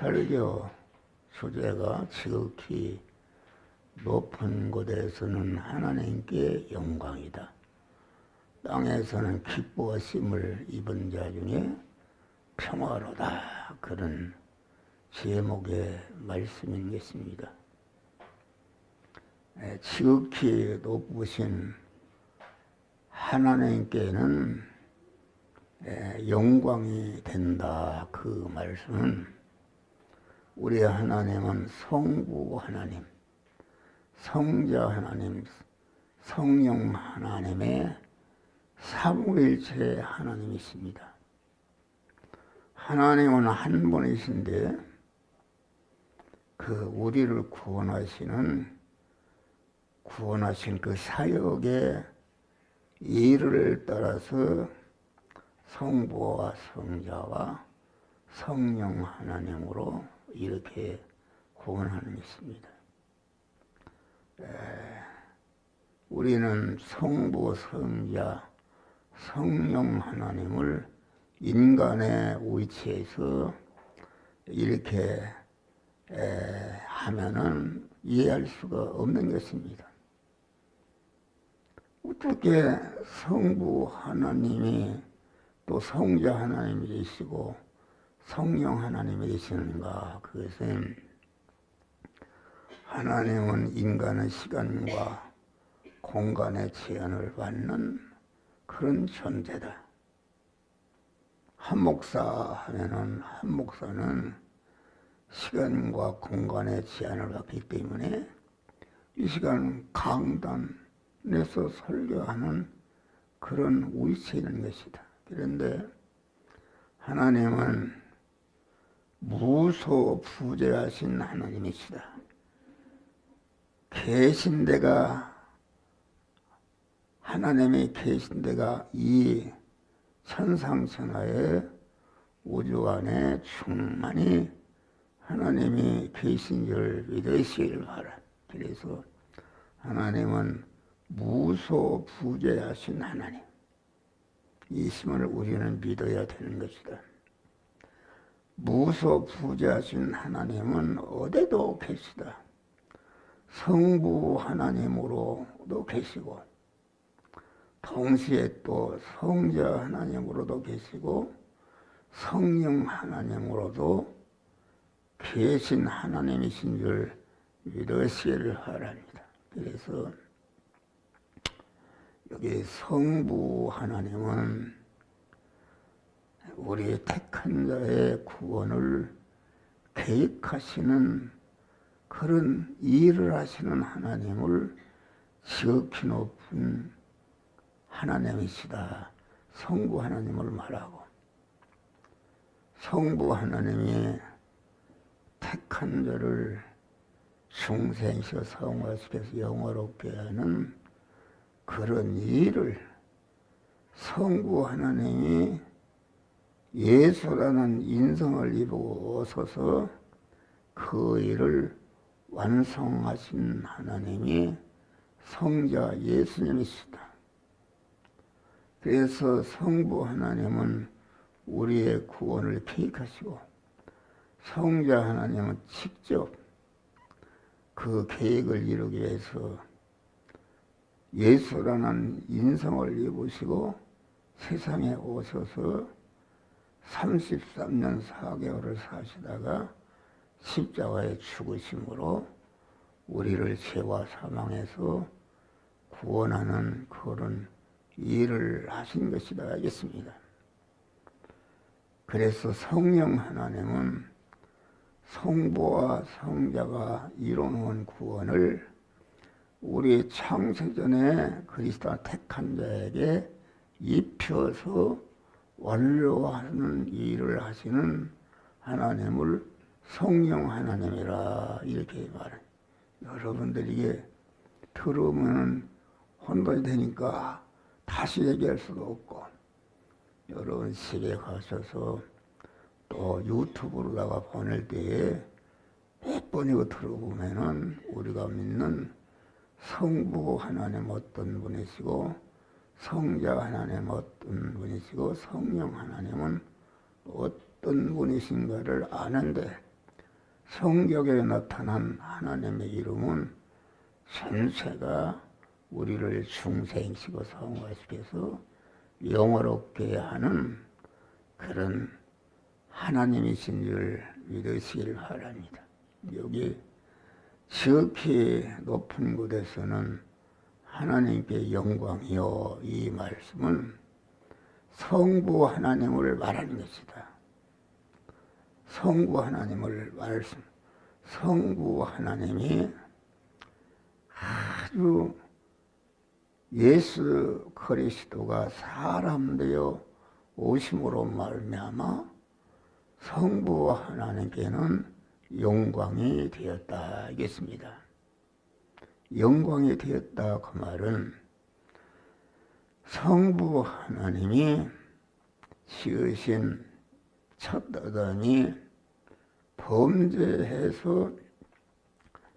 설교 주제가 지극히 높은 곳에서는 하나님께 영광이다. 땅에서는 기뻐하심을 입은 자 중에 평화로다. 그런 제목의 말씀인 것입니다. 지극히 높으신 하나님께는 영광이 된다. 그 말씀은 우리 하나님은 성부 하나님, 성자 하나님, 성령 하나님의 삼위일체 하나님이십니다. 하나님은 한 분이신데 우리를 구원하신 그 사역의 일을 따라서 성부와 성자와 성령 하나님으로 이렇게 구원하는 것입니다. 우리는 성부, 성자, 성령 하나님을 인간의 위치에서 이렇게 하면은 이해할 수가 없는 것입니다. 어떻게 성부 하나님이 또 성자 하나님이 되시고 성령 하나님이 되시는가? 그것은 하나님은 인간의 시간과 공간의 제한을 받는 그런 존재다. 한 목사 하면은 한 목사는 시간과 공간의 제한을 받기 때문에 이 시간 강단에서 설교하는 그런 위치에 있는 것이다. 그런데 하나님은 무소부재하신 하나님이시다. 계신 데가 하나님이 계신 데가 이 천상천하의 우주 안에 충만히 하나님이 계신 줄 믿으시길 바라. 그래서 하나님은 무소부재하신 하나님, 이 심을 우리는 믿어야 되는 것이다. 무소부재하신 하나님은 어디도 계시다. 성부 하나님으로도 계시고 동시에 또 성자 하나님으로도 계시고 성령 하나님으로도 계신 하나님이신 줄 믿으시기를 바랍니다. 그래서 여기 성부 하나님은 우리 택한 자의 구원을 계획하시는 그런 일을 하시는 하나님을 지극히 높은 하나님이시다. 성부 하나님을 말하고 성부 하나님이 택한 자를 중생시켜 성화시켜서 영화롭게 하는 그런 일을 성부 하나님이 예수라는 인성을 입어서서 그 일을 완성하신 하나님이 성자 예수님이시다. 그래서 성부 하나님은 우리의 구원을 계획하시고 성자 하나님은 직접 그 계획을 이루기 위해서 예수라는 인성을 입으시고 세상에 오셔서 33년 4개월을 사시다가 십자가에 죽으심으로 우리를 죄와 사망에서 구원하는 그런 일을 하신 것이다 하겠습니다. 그래서 성령 하나님은 성부와 성자가 이루는 구원을 우리 창세전에 그리스도 택한 자에게 입혀서 완료하는 일을 하시는 하나님을 성령 하나님이라 이렇게 말해요. 여러분들이 이게 들으면 혼돈이 되니까 다시 얘기할 수도 없고, 여러분 집에 가셔서 또 유튜브로다가 보낼 때에 몇 번이고 들어보면은 우리가 믿는 성부 하나님 어떤 분이시고 성자 하나님 어떤 분이시고 성령 하나님은 어떤 분이신가를 아는데 성경에 나타난 하나님의 이름은 전체가 우리를 중생시고 성화시켜서 영화롭게 하는 그런 하나님이신 줄 믿으시길 바랍니다. 여기 지극히 높은 곳에서는 하나님께 영광이요, 이 말씀은 성부 하나님을 말하는 것이다. 성부 하나님을 말씀, 성부 하나님이 아주 예수 그리스도가 사람 되어 오심으로 말미암아 성부 하나님께는 영광이 되었다 하겠습니다. 영광이 되었다 그 말은 성부 하나님이 지으신 첫 아담이 범죄해서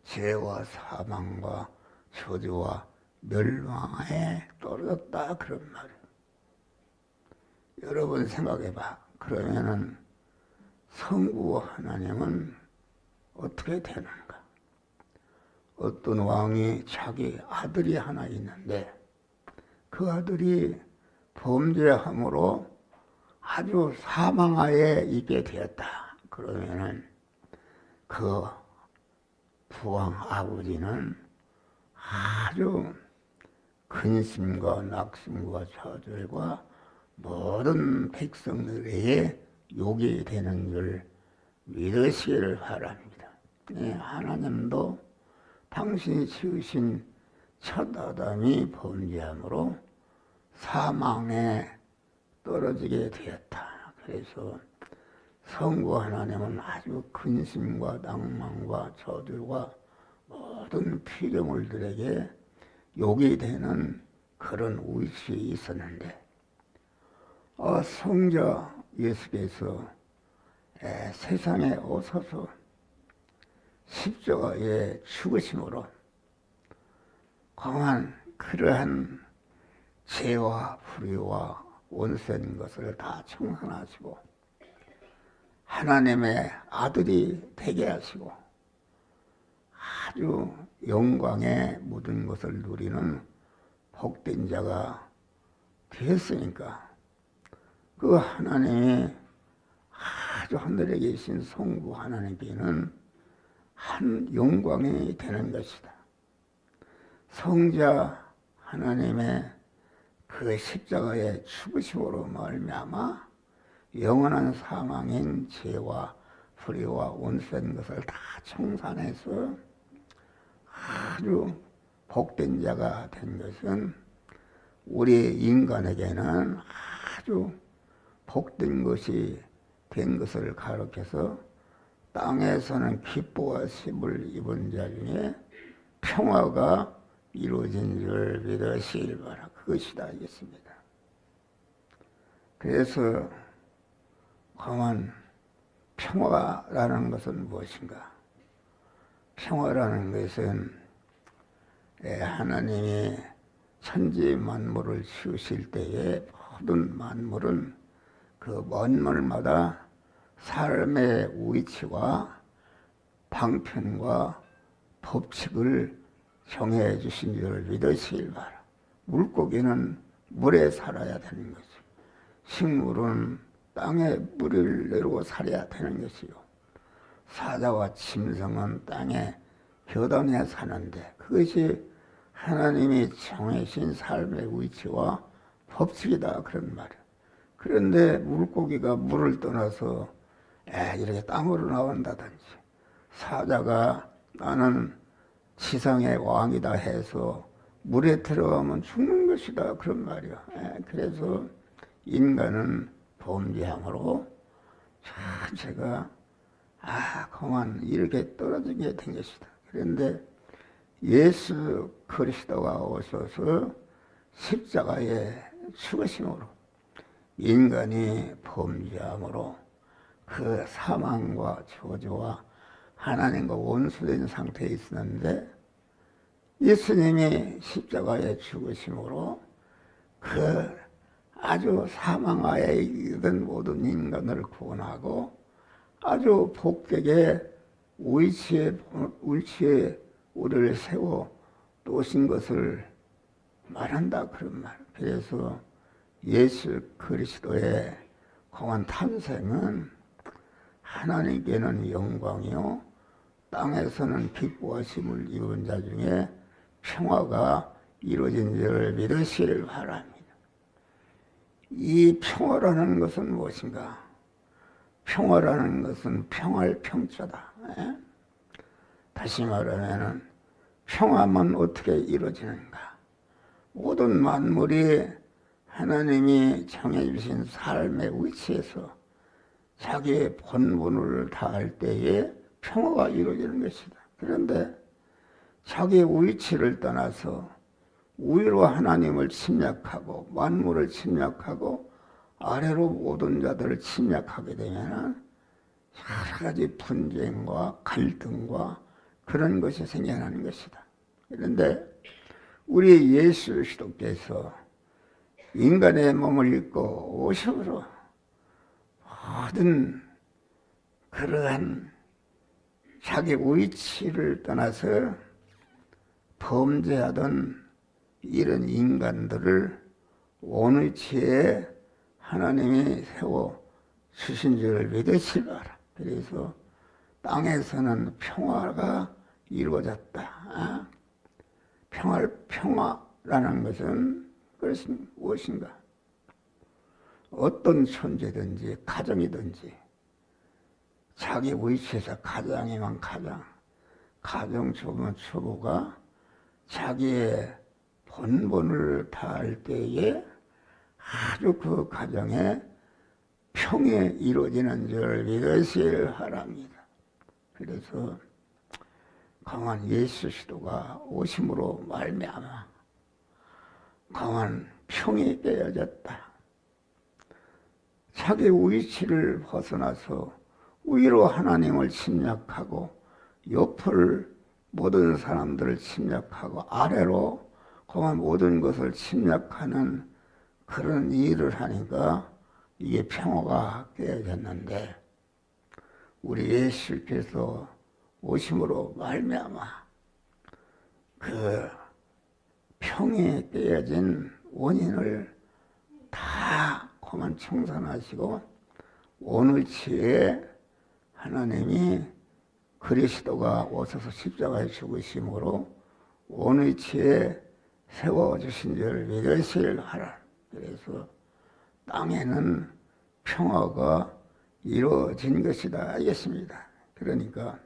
죄와 사망과 저주와 멸망에 떨어졌다 그런 말이에요. 여러분 생각해봐. 그러면은 성부 하나님은 어떻게 되는가? 어떤 왕이 자기 아들이 하나 있는데 그 아들이 범죄함으로 아주 사망하에 있게 되었다. 그러면은 그 부왕 아버지는 아주 근심과 낙심과 좌절과 모든 백성들에게 욕이 되는 줄 믿으시기를 바랍니다. 하나님도 당신이 지으신 첫 아담이 범죄함으로 사망에 떨어지게 되었다. 그래서 성부 하나님은 아주 근심과 낭만과 저주와 모든 피조물들에게 욕이 되는 그런 위치에 있었는데 성자 예수께서 세상에 오셔서 십자가에 죽으심으로 강한 그러한 죄와 불의와 원수인 것을 다 청산하시고 하나님의 아들이 되게 하시고 아주 영광에 묻은 것을 누리는 복된 자가 되었으니까 그 하나님이 아주 하늘에 계신 성부 하나님께는 한 영광이 되는 것이다. 성자 하나님의 그 십자가의 죽으심으로 말미암아 영원한 사망인 죄와 불의와 원수인 것을 다 청산해서 아주 복된 자가 된 것은 우리 인간에게는 아주 복된 것이 된 것을 가르쳐서 땅에서는 기뻐와 심을 입은 자 중에 평화가 이루어진 줄 믿으시길 바라. 그것이다 하겠습니다. 그래서 강한 평화라는 것은 무엇인가? 평화라는 것은 하나님이 천지 만물을 지으실 때에 모든 만물은 그 만물마다 삶의 위치와 방편과 법칙을 정해 주신 줄 믿으시길 바라. 물고기는 물에 살아야 되는 것이고 식물은 땅에 뿌리를 내리고 살아야 되는 것이요. 사자와 짐승은 땅에 겨단에 사는데 그것이 하나님이 정해신 삶의 위치와 법칙이다 그런 말이에요. 그런데 물고기가 물을 떠나서 이렇게 땅으로 나온다든지 사자가 나는 지상의 왕이다 해서 물에 들어가면 죽는 것이다 그런 말이야. 그래서 인간은 범죄함으로 자체가 그만 이렇게 떨어지게 된 것이다. 그런데 예수 그리스도가 오셔서 십자가에 죽으심으로 인간이 범죄함으로 그 사망과 저주와 하나님과 원수된 상태에 있었는데 예수님이 십자가에 죽으심으로 그 아주 사망하에 있던 모든 인간을 구원하고 아주 복되게 위치에 우리를 세워 놓으신 것을 말한다 그런 말. 그래서 예수 그리스도의 공한 탄생은 하나님께는 영광이요 땅에서는 기뻐하심을 입은 자 중에 평화가 이루어진 줄을 믿으시길 바랍니다. 이 평화라는 것은 무엇인가? 평화라는 것은 평화의 평자다. 다시 말하면 평화만 어떻게 이루어지는가? 모든 만물이 하나님이 정해주신 삶의 위치에서 자기의 본분을 다할 때에 평화가 이루어지는 것이다. 그런데 자기의 위치를 떠나서 위로 하나님을 침략하고 만물을 침략하고 아래로 모든 자들을 침략하게 되면 여러 가지 분쟁과 갈등과 그런 것이 생겨나는 것이다. 그런데 우리 예수 그리스도께서 인간의 몸을 입고 오심으로 모든 그러한 자기 위치를 떠나서 범죄하던 이런 인간들을 원위치에 하나님이 세워 주신 줄을 믿으시기 바라. 그래서 땅에서는 평화가 이루어졌다. 평화라는 것은 그것이 무엇인가? 어떤 존재든지 가정이든지 자기 위치에서 가장이면 가장, 가정 주부면 주부가 자기의 본분을 다할 때에 아주 그 가정에 평이 이루어지는 줄 믿으시길 바랍니다. 그래서 강한 예수 그리스도가 오심으로 말미암아 강한 평이 깨어졌다. 자기 위치를 벗어나서 위로 하나님을 침략하고 옆을 모든 사람들을 침략하고 아래로 그만 모든 것을 침략하는 그런 일을 하니까 이게 평화가 깨어졌는데 우리 예수께서 오심으로 말미암아 그 평이 깨어진 원인을 다 그만 청산하시고 오늘치에 하나님이 그리스도가 오셔서 십자가에 죽으심으로 오늘치에 세워주신 줄 믿으시길 하라. 그래서 땅에는 평화가 이루어진 것이다 알겠습니다. 그러니까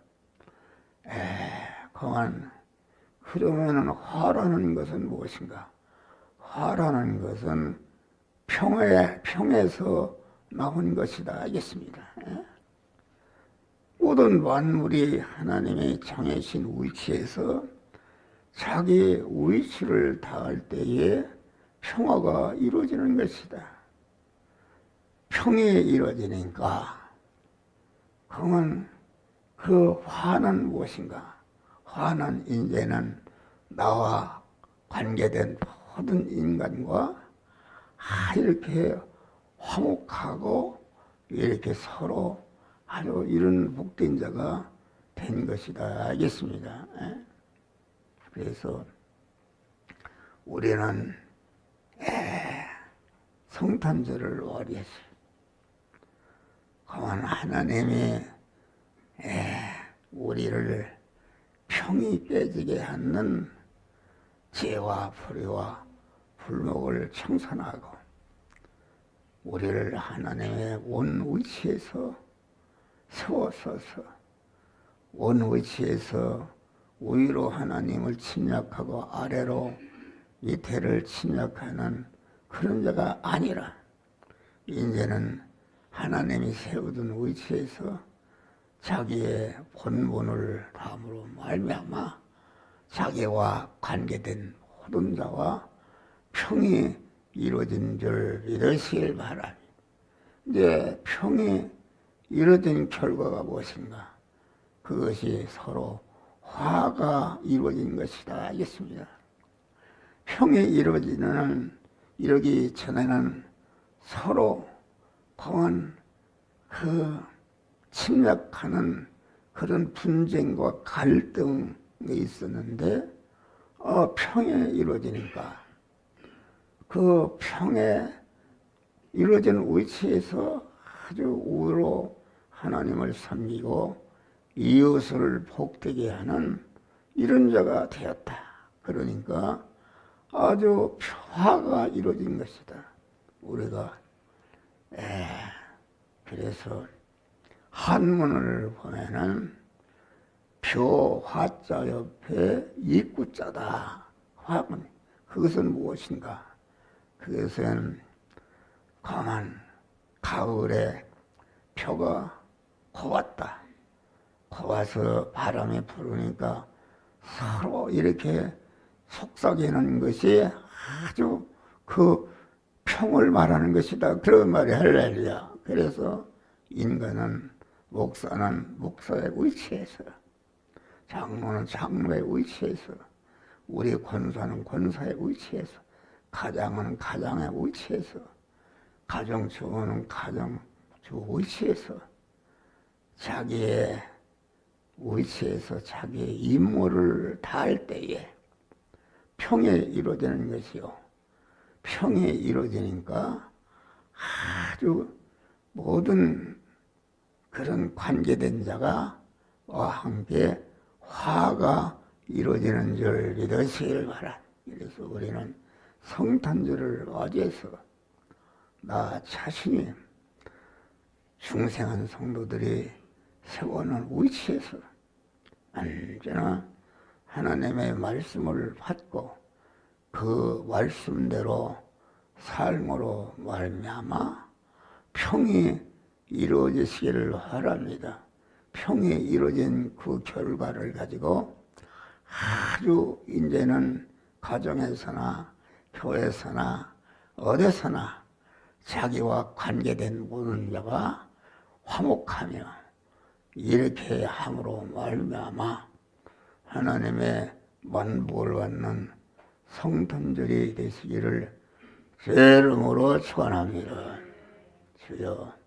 그러면 화라는 것은 무엇인가? 화라는 것은 평에서 나온 것이다 알겠습니다. 모든 만물이 하나님의 정해진 위치에서 자기 위치를 다할 때에 평화가 이루어지는 것이다. 평이 이루어지니까 그러면 그 화는 무엇인가? 화는 이제는 나와 관계된 모든 인간과 이렇게 화목하고 이렇게 서로 아주 이런 복된 자가 된 것이다 알겠습니다. 그래서 우리는 성탄절을 월해서 그만 하나님이 우리를 평이 깨지게 하는 죄와 불의와 불목을 청산하고 우리를 하나님의 원위치에서 세워서서 원위치에서 위로 하나님을 침략하고 아래로 밑에를 침략하는 그런 자가 아니라 이제는 하나님이 세우던 위치에서 자기의 본분을 다함으로 말미암아 자기와 관계된 모든 자와 평이 이루어진 줄 믿으시길 바랍니다. 이제 평이 이루어진 결과가 무엇인가? 그것이 서로 화가 이루어진 것이다 알겠습니다. 평이 이루기 전에는 서로 강한 그 침략하는 그런 분쟁과 갈등이 있었는데 평에 이루어지니까 그 평에 이루어진 위치에서 아주 우로 하나님을 섬기고 이웃을 복되게 하는 이런 자가 되었다. 그러니까 아주 화가 이루어진 것이다. 우리가 그래서 한문을 보면은 표 화자 옆에 입구자다. 화문 그것은 무엇인가? 그것은 가만 가을에 표가 고왔다. 고와서 바람이 부르니까 서로 이렇게 속삭이는 것이 아주 그 평을 말하는 것이다. 그런 말이 할렐루야. 그래서 인간은 목사는 목사의 위치에서 장로는 장로의 위치에서 우리 권사는 권사의 위치에서 가장은 가장의 위치에서 가정주부는 가정주 위치에서 자기의 위치에서 자기의 임무를 다할 때에 평에 이루어지는 것이요. 평에 이루어지니까 아주 모든 그런 관계된 자가 와 함께 화가 이루어지는 줄 믿으시길 바라. 그래서 우리는 성탄절을 맞이해서 나 자신이 중생한 성도들이 세워놓은 위치에서 언제나 하나님의 말씀을 받고 그 말씀대로 삶으로 말미암아 평이 이루어지시기를 바랍니다. 평이 이루어진 그 결과를 가지고 아주 이제는 가정에서나 교회에서나 어디서나 자기와 관계된 모든 자가 화목하며 이렇게 함으로 말미암아 하나님의 만복을 받는 성탄절이 되시기를 제 이름으로 축원합니다. 주여